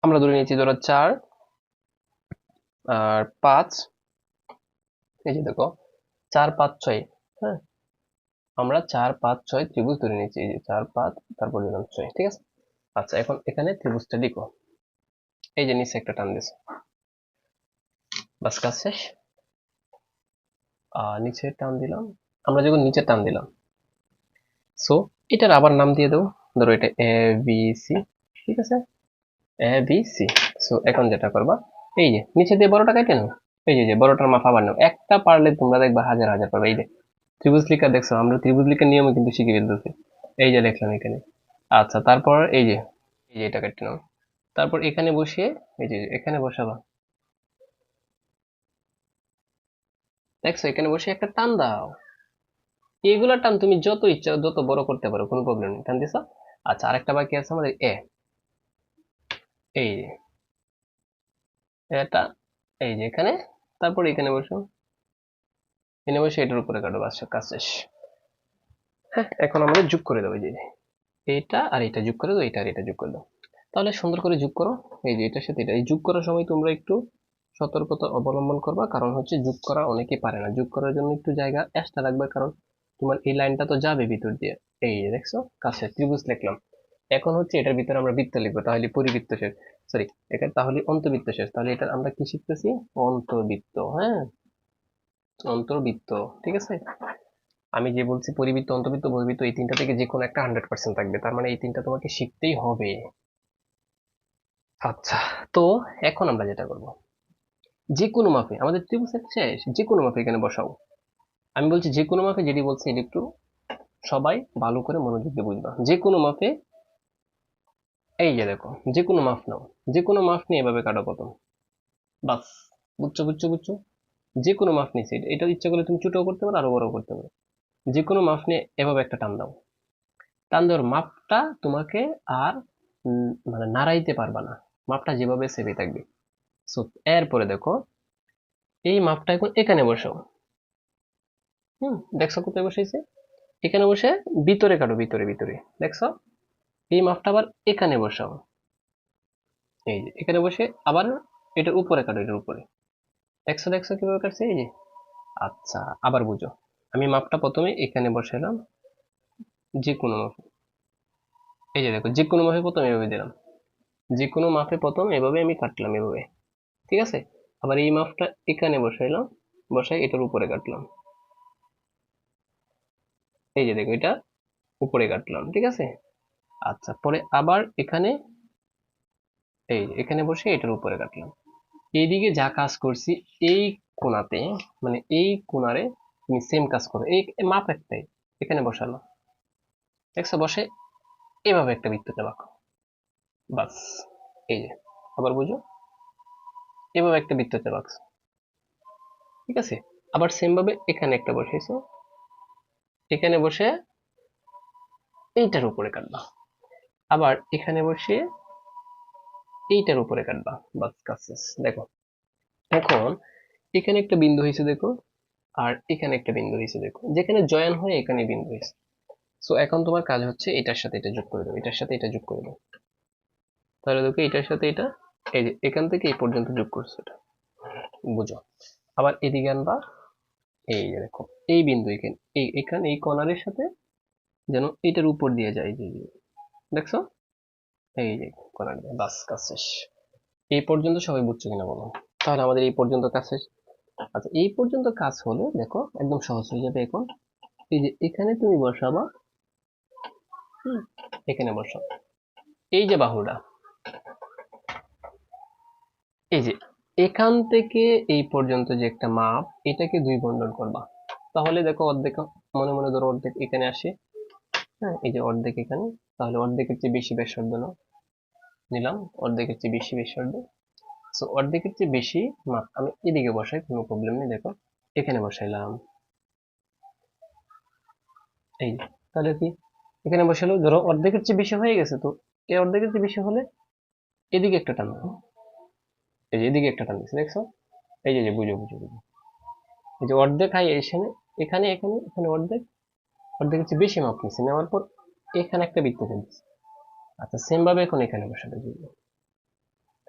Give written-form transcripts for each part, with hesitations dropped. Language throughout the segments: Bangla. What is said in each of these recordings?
আমরা ধরে নিয়েছি ধরো 4 আর 5। এই যে দেখো 4 5 6। হ্যাঁ, আমরা 4 5 6 ত্রিভুজ ধরে নিয়েছি, এই যে 4 5 তারপর দিলাম 6, ঠিক আছে। আচ্ছা, এখন এখানে ত্রিভুজটা লিখো। এই যে নিচে একটা টান দিছে, বাস কাজ শেষ। নিচে টান দিলাম। আমরা যখন নিচে টান দিলাম, সো এটার আবার নাম দিয়ে দেবো। ধরো এটা এ বি সি, ঠিক আছে, এ বি সি। সো এখন যেটা করবা, এই যে নিচে দিয়ে বড়টা কেটে নাও। এই যে বড়টার মাপ আবার নাও, একটা পারলে তোমরা দেখবা হাজার হাজার পারবে। এই যে ত্রিভুজ লিখা দেখছো, আমরা ত্রিভুজ লিখার নিয়মে কিন্তু শিখে ফেলতেছি। এই যে লিখলাম এখানে। আচ্ছা, তারপর এই যে এটা কেটে নাও। তারপর এখানে বসিয়ে এই যে এখানে বসাবা। দেখছো, এখানে বসে একটা টান দাও। এগুলা টান তুমি যত ইচ্ছা যত বড় করতে পারো, কোনো প্রবলেম নেই, টান দিছো। আচ্ছা, আরেকটা বাকি আছে আমাদের এই যে এটা, এই যে এখানে। তারপর এখানে বসো, এখানে বসে এটার উপরে কাটো, বাস কাজ শেষ। হ্যাঁ, এখন আমাদের যোগ করে দেবো, এই যে এইটা আর এটা যোগ করে দাও, এটা আর এটা যোগ করে দাও। তাহলে সুন্দর করে যোগ করো। এই যে এটার সাথে এটা, এই যোগ করার সময় তোমরা একটু সতর্কতা অবলম্বন করবা, কারণ হচ্ছে যোগ করা অনেকে পারে না। যোগ করার জন্য একটু জায়গা এক্সট্রা রাখবে, কারণ তোমার এই লাইনটা তো যাবে ভিতর দিয়ে। এই যে দেখছো, কাছে ত্রিভুজ লিখলাম। এখন হচ্ছে এটার ভিতরে আমরা বৃত্ত লিখবো, তাহলে পরিবৃত্ত শেষ। সরি, এখানে তাহলে অন্তবৃত্ত শেষ। তাহলে এটা আমরা কি শিখতেছি? অন্তবৃত্ত। হ্যাঁ, অন্তর্বৃত্ত, ঠিক আছে। আমি যে বলছি পরিবৃত্ত, অন্তর্বৃত্ত, বহির্বৃত্ত, এই তিনটা থেকে যে কোনো একটা 100% থাকবে, তার মানে এই তিনটা তোমাকে শিখতেই হবে। আচ্ছা, তো এখন আমরা যেটা করব, যে কোনো মাপে আমাদের ত্রিভুজ সেট শেষ, যে কোনো মাপে এখানে বসাও। আমি বলছি যে কোনো মাপে, যেটি বলছি এটি একটু সবাই ভালো করে মনোযোগ দিয়ে বুঝবা। যে কোনো মাপে, এই যে দেখো, যে কোনো মাপ নাও, যে কোনো মাপ নিয়ে এভাবে কাটো প্রথম, বাস। বুঝছো বুঝছো বুঝছো? যে কোনো মাপ নিচ্ছে, এটা ইচ্ছা করলে তুমি ছোটও করতে পারো, আরো বড় করতে পারো। যে কোনো মাপ নিয়ে এভাবে একটা টান দাও। টান দেওয়ার মাপটা তোমাকে আর মানে নাড়াইতে পারবা না, মাপটা যেভাবে সেভে থাকবে। সো এরপরে দেখো, এই মাপটা এখন এখানে বসাও। দেখছো কোথায় বসেছে? এখানে বসে ভিতরে কাটো, ভিতরে ভিতরে। দেখছো, এই মাপটা আবার এখানে বসাও। এই যে এখানে বসে আবার এটার উপরে কাটো, এটার উপরে। দেখছো দেখছো কিভাবে কাটছে, এই যে। আচ্ছা, আবার বুঝো। আমি মাপটা প্রথমে এখানে বসালাম, যে কোনো মাপে। এই যে দেখো, যে কোনো মাপে প্রথমে এভাবে দিলাম, যে কোনো মাপে প্রথম এভাবে আমি কাটলাম, এভাবে, ঠিক আছে। আবার এই মাপটা এখানে বসাইলাম, বসাই এটার উপরে কাটলাম। এই যে দেখো, এটা উপরে কাটলাম, ঠিক আছে। আচ্ছা, পরে আবার এখানে, এই যে এখানে বসে এটার উপরে কাটলাম। এইদিকে যা কাজ করছি, এই কোণাতে, মানে এই কোণারে তুমি সেম কাজ করো, এই মাপ একটাই, এখানে বসালো। দেখছো, বসে এভাবে একটা বৃত্ত চাপাক, বাস। এই যে, আবার বুঝো, এভাবে একটা বৃত্ত চাপাক, ঠিক আছে। আবার সেম ভাবে এখানে একটা বসাইছো, এখানে বসে এইটার উপরে কাটবা। আবার এখানে বসে এইটার উপরে কাটবা, বাস কাজ শেষ। দেখো, এখন এখানে একটা বিন্দু হয়েছে দেখো, আর এখানে একটা বিন্দু হয়েছে দেখো, যেখানে জয়েন হয় এখানে বিন্দু হয়েছে। সো এখন তোমার কাজ হচ্ছে এটার সাথে এটা যোগ করে দাও, এটার সাথে এটা যোগ করে দাও। তাহলে দেখো, এটার সাথে এটা, এই যে এখান থেকে এই পর্যন্ত যোগ করছো, এটা বুঝো। আবার এদিকে আনবা, এই যে দেখো, এই বিন্দু এখানে, এখানে এই কর্নারের সাথে যেন এটার উপর দিয়ে যায়, যে দেখছো, এই যে কর্নার দিয়ে, বাস কাজ শেষ। এই পর্যন্ত সবাই বুঝছো কিনা বলো? তাহলে আমাদের এই পর্যন্ত কাজ শেষ। আচ্ছা, এই পর্যন্ত কাজ হলে দেখো একদম সহজ হয়ে যাবে এখন। এই যে এখানে তুমি বসাবা, হুম, এখানে বসাও। এই যে বাহুটা, এই যে এখান থেকে এই পর্যন্ত যে একটা মাপ, এটাকে দুই বন্টন করবা। তাহলে দেখো, অর্ধেক, মনে মনে ধরো অর্ধেক এখানে আসে। হ্যাঁ, এই যে অর্ধেক এখানে, তাহলে অর্ধেকের চেয়ে বেশি ব্যাসার্ধ নাও, নিলাম। অর্ধেকের চেয়ে বেশি ব্যাসার্ধ, সো অর্ধেকের চেয়ে বেশি মাপ আমি এদিকে বসাই, কোনো প্রবলেম নেই। দেখো, এখানে বসাইলাম, এই যে, তাহলে কি, এখানে বসালো, ধরো অর্ধেকের চেয়ে বেশি হয়ে গেছে, তো এই অর্ধেকের চেয়ে বেশি হলে এদিকে একটা টান দাও। এই যে এদিকে একটা টান দিচ্ছে, দেখছো? এই যে বুঝো বুঝো বুঝো, এই যে অর্ধেক হাই এখানে, এখানে এখানে এখানে অর্ধেক, অর্ধেকের চেয়ে বেশি মাপ নিচ্ছে, নেওয়ার পর এখানে একটা বৃত্ত ফেলছে। আচ্ছা, সেম ভাবে এখন এখানে বসাতে দিবো।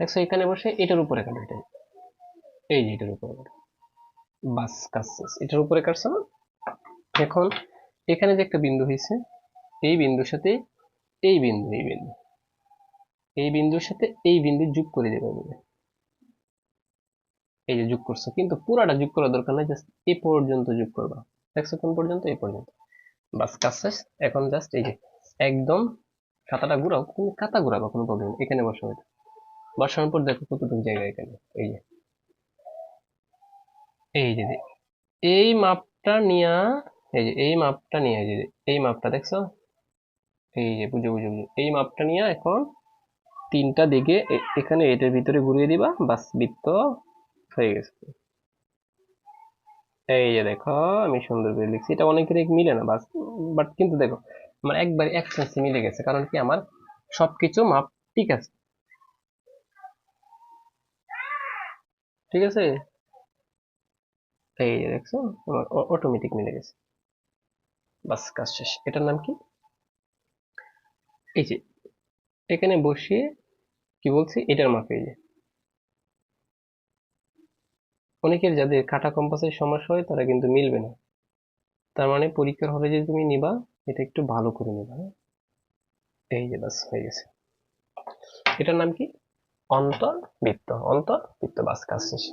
দেখছো এখানে বসে এটার উপরে কাটো, এটা এই যে এটার উপরে কাটো, বাস কাজ শেষ। এটার উপরে কাটছো না? এখন এখানে যে একটা বিন্দু হয়েছে, এই বিন্দুর সাথে এই বিন্দু, এই বিন্দুর সাথে এই বিন্দু যোগ করে দেবে বলে, এই যে যোগ করছো, কিন্তু পুরাটা যোগ করার দরকার নাই, জাস্ট এ পর্যন্ত যোগ করবা। দেখছো কোন পর্যন্ত? এই পর্যন্ত। বাস কাজ শেষ। এখন জাস্ট এই যে একদম খাতাটা ঘুরাও, তুমি খাতা ঘুরাবা, কোনো প্রবলেম নেই। এখানে বসাও, এটা বসানোর পর দেখো কতটুকু জায়গা এখানে, এই যে এই যে এই মাপটা নিয়া, এই যে এই মাপটা নিয়ে, এই যে এই মাপটা দেখছো, এই যে বুঝো বুঝো বুঝো, এই মাপটা নিয়ে এখন তিনটা দিকে এখানে এটার ভিতরে ঘুরিয়ে দিবা, বাস বৃত্ত হয়ে গেছে। এই যে দেখো আমি সুন্দর করে লিখছি, এটা অনেকের মিলে না বাস, বাট কিন্তু দেখো আমার একবার এক সেন্সে মিলে গেছে, কারণ কি আমার সবকিছু মাপ ঠিক আছে। ঠিক আছে, এই যে দেখছো আমার অটোমেটিক মিলে গেছে। বাস কাজ শেষ। এটার নাম কি? এই যে এখানে বসিয়ে কি বলছি, এটার মাপ, এই যে অনেকের যাদের কাটা কম্পাসের সমস্যা হয় তারা কিন্তু মিলবে না। তার মানে পরীক্ষার হলে যে তুমি নিবা, এটা একটু ভালো করে নিবা, হ্যাঁ? এই যে বাস হয়ে গেছে। এটার নাম কি? অন্তর্বৃত্ত, অন্তর্বৃত্ত, বাস কাজ শেষ।